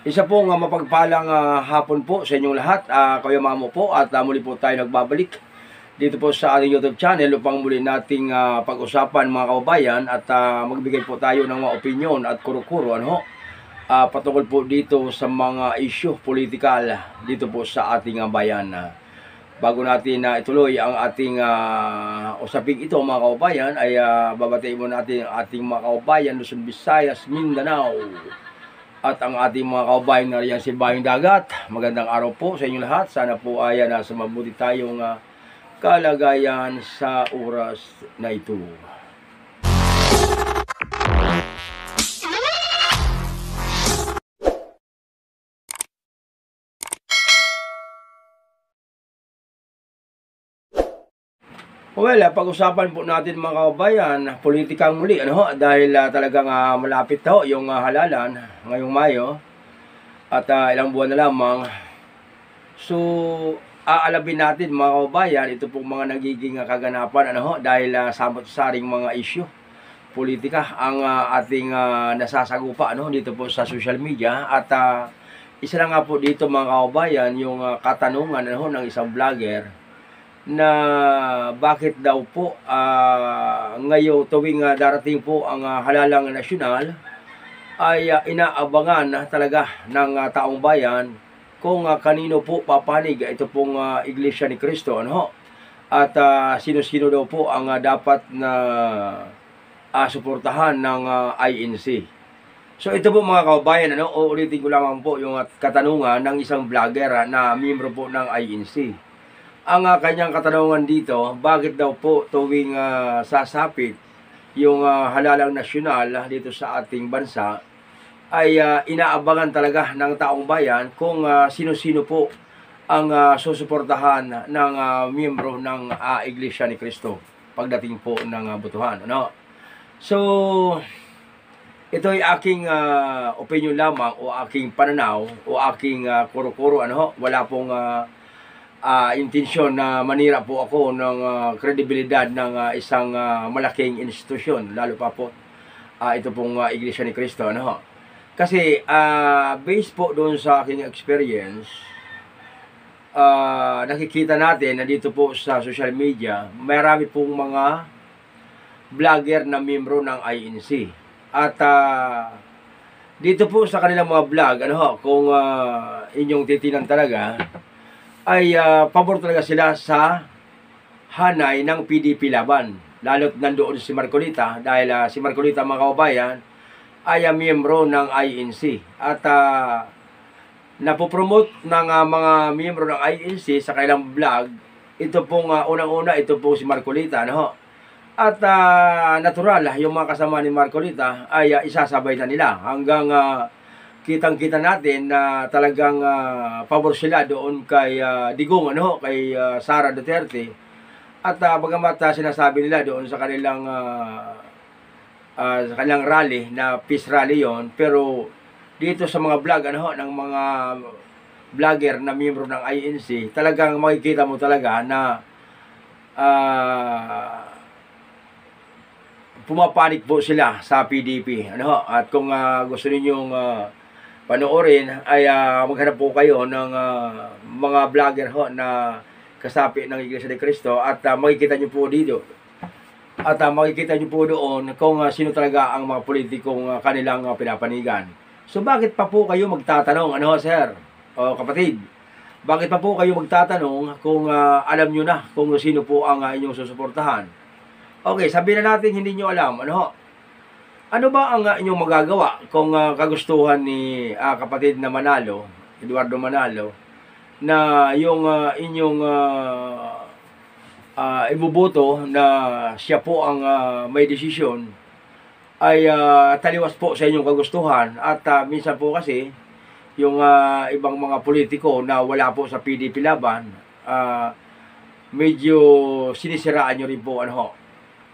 Isa po nga mapagpalang hapon po sa inyong lahat. Kuya Mamo po at muli po tayo nagbabalik dito po sa ating YouTube channel upang muli nating pag-usapan mga kababayan at magbigay po tayo ng mga opinion at kuro-kuro patungkol po dito sa mga issue politikal dito po sa ating bayan. Bago natin ituloy ang ating usaping ito mga kababayan ay babatiin mo natin ang ating mga kababayan Luzon, Visayas, Mindanao at ang ating mga kababayan na riyan sa Bayong Dagat. Magandang araw po sa inyo lahat. Sana po ay nasa mabuti tayong kalagayan sa oras na ito. Well, pag-usapan po natin mga kababayan, politikang muli, dahil talagang malapit na yung halalan ngayong Mayo at ilang buwan na lamang. So, aalabin natin mga kababayan, ito pong mga nagiging kaganapan, dahil samot-saring mga issue politika ang ating nasasagupa dito po sa social media at isa na nga po dito mga kababayan yung katanungan ng isang vlogger na bakit daw po ngayon tuwing darating po ang halalang nasyonal ay inaabangan talaga ng taong bayan kung kanino po papanig ito pong Iglesia ni Cristo at sino-sino daw po ang dapat na suportahan ng INC. So ito po mga kababayan, uulitin ko lamang po yung katanungan ng isang vlogger na miyembro po ng INC. Ang kanyang katanungan dito, bakit daw po tuwing sasapit yung halalang nasyonal dito sa ating bansa ay inaabangan talaga ng taong bayan kung sino-sino po ang susuportahan ng miyembro ng Iglesia ni Cristo pagdating po ng botohan. So, ito ay aking opinion lamang o aking pananaw o aking kuro-kuro. Wala pong intensyon na manira po ako ng kredibilidad ng isang malaking institusyon, lalo pa po ito pong Iglesia ni Cristo. Kasi based po doon sa aking experience, nakikita natin na dito po sa social media, marami pong mga vlogger na miyembro ng INC. At dito po sa kanilang mga vlog, kung inyong titinan talaga, ay pabor talaga sila sa hanay ng PDP laban. Lalo't nandoon si Marcolita dahil si Marcolita mga kababayan ay miyembro ng INC. At napopromote ng mga miyembro ng INC sa kanilang vlog. Ito pong unang-una, ito po si Marcolita. At natural, yung mga kasama ni Marcolita ay isasabay na nila hanggang kitang-kita natin na talagang pabor sila doon kay Digong, kay Sara Duterte. At bagamat sinasabi nila doon sa kanilang rally na peace rally yon, pero dito sa mga vlog ng mga vlogger na miyembro ng INC, talagang makikita mo talaga na pumapanik po sila sa PDP. At kung gusto ninyong panoorin ay maghanap po kayo ng mga vlogger na kasapi ng Iglesia ni Cristo at makikita nyo po dito. At makikita nyo po doon kung sino talaga ang mga politikong kanilang pinapanigan. So bakit pa po kayo magtatanong, sir o kapatid? Bakit pa po kayo magtatanong kung alam nyo na kung sino po ang inyong susuportahan? Okay, sabihin na natin hindi nyo alam, ano ba ang inyong magagawa kung kagustuhan ni kapatid na Manalo, Eduardo Manalo, na yung inyong ibuboto na siya po ang may desisyon ay taliwas po sa inyong kagustuhan at minsan po kasi yung ibang mga politiko na wala po sa PDP laban, medyo sinisiraan nyo rin po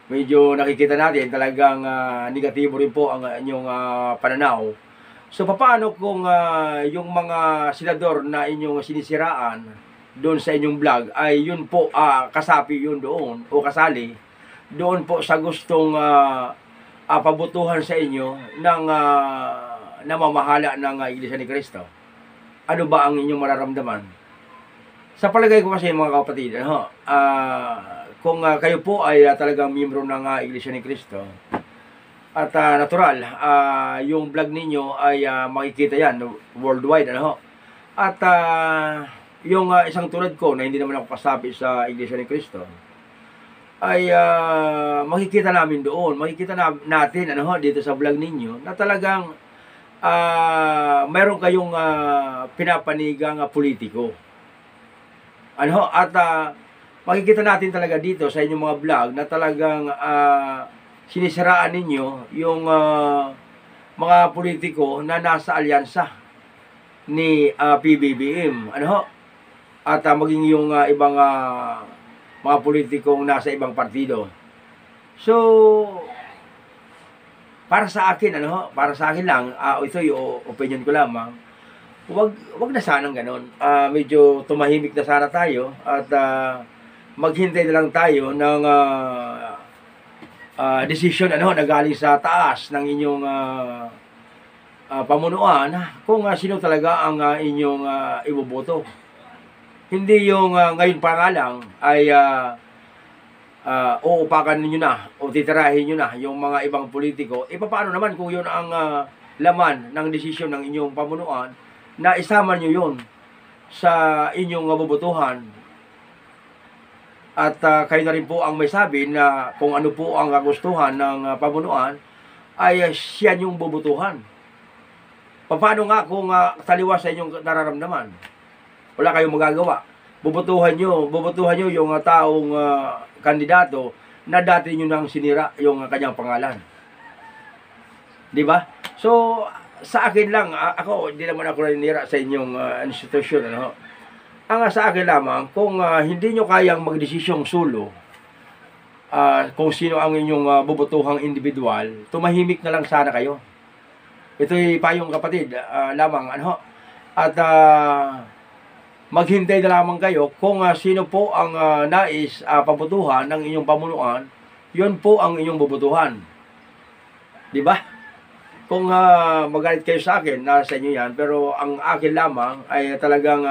medyo nakikita natin talagang negatibo rin po ang inyong pananaw. So paano kung yung mga senador na inyong sinisiraan doon sa inyong vlog ay yun po kasapi yun doon o kasali doon po sa gustong pabutuhan sa inyo ng namamahala ng Iglesia ni Cristo? Ano ba ang inyong mararamdaman? Sa palagay ko kasi mga kapatid, kung kayo po ay talagang miyembro ng Iglesia ni Cristo, at natural, yung vlog ninyo ay makikita yan worldwide, At yung isang tulad ko na hindi naman ako kasapi sa Iglesia ni Cristo, ay makikita namin doon, makikita natin dito sa vlog ninyo na talagang mayroon kayong pinapanigang politiko. At makikita natin talaga dito sa inyong mga vlog na talagang sinisiraan ninyo yung mga politiko na nasa alyansa ni PBBM. At maging yung ibang mga politikong nasa ibang partido. So, para sa akin, para sa akin lang, ito yung opinion ko lamang, wag na sanang ganon. Medyo tumahimik na sana tayo at maghintay na lang tayo ng decision na galing sa taas ng inyong pamunuan kung sino talaga ang inyong iboboto. Hindi yung ngayon pa nga lang ay uupakan ninyo na o titirahin nyo na yung mga ibang politiko. Paano naman kung yun ang laman ng desisyon ng inyong pamunuan na isama nyo yun sa inyong bobotohan? At kayo na rin po ang may sabi na kung ano po ang kagustuhan ng pamunuan ay siya yung bobotohan. Paano nga kung taliwas sa inyong nararamdaman? Wala kayong magagawa. Bobotohan nyo yung taong kandidato na dati nyo nang sinira yung kanyang pangalan. Di ba? So, sa akin lang, ako, hindi naman ako naninira sa inyong institusyon, Ang sa akin lamang, kung hindi nyo kayang magdesisyong solo, kung sino ang inyong bobotohang individual, tumahimik na lang sana kayo. Ito'y payong kapatid lamang, At maghintay na lamang kayo kung sino po ang nais pabotohan ng inyong pamunuan, yun po ang inyong bobotohan. Di ba? Kung magalit kayo sa akin, nasa inyo yan, pero ang akin lamang ay talagang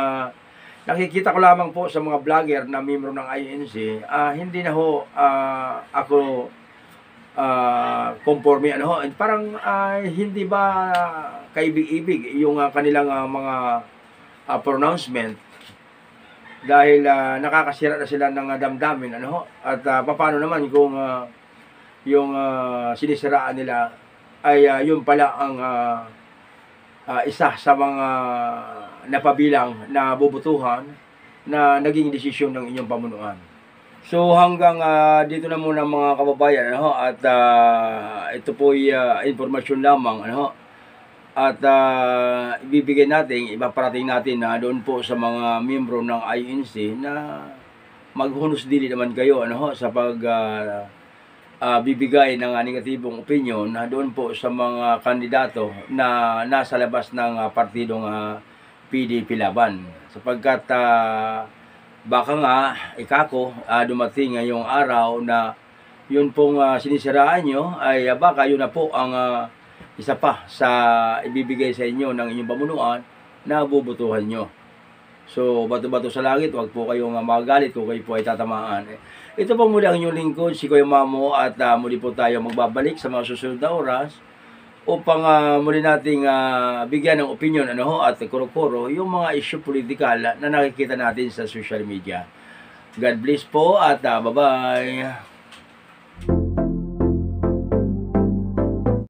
nakikita ko lamang po sa mga vlogger na miyembro ng INC, hindi na ako conforme, parang hindi ba kaibig-ibig yung kanilang mga pronouncement dahil nakakasira na sila ng damdamin, at paano naman kung yung sinisiraan nila ay yun pala ang isa sa mga napabilang na bobotohan na naging desisyon ng inyong pamunuan. So hanggang dito na muna mga kababayan, at ito po ay informasyon lamang, at ibibigay natin, ipaparating natin na doon po sa mga miyembro ng INC na maghunos dili naman kayo sa pag bibigay ng negatibong opinion na doon po sa mga kandidato na nasa labas ng partidong PDP Laban, sapagkat baka nga ikako dumating ngayong araw na yun pong sinisiraan nyo ay baka yun na po ang isa pa sa ibibigay sa inyo ng inyong pamunuan na bubutuhan nyo. So, bato-bato sa langit, huwag po kayong magalit kung kayo po ay tatamaan. Ito po muli ang inyong lingkod, si Kuya Mamo, at muli po tayo magbabalik sa mga susunod na oras upang muli nating bigyan ng opinion at kuro-kuro yung mga issue politikal na nakikita natin sa social media. God bless po at bye-bye.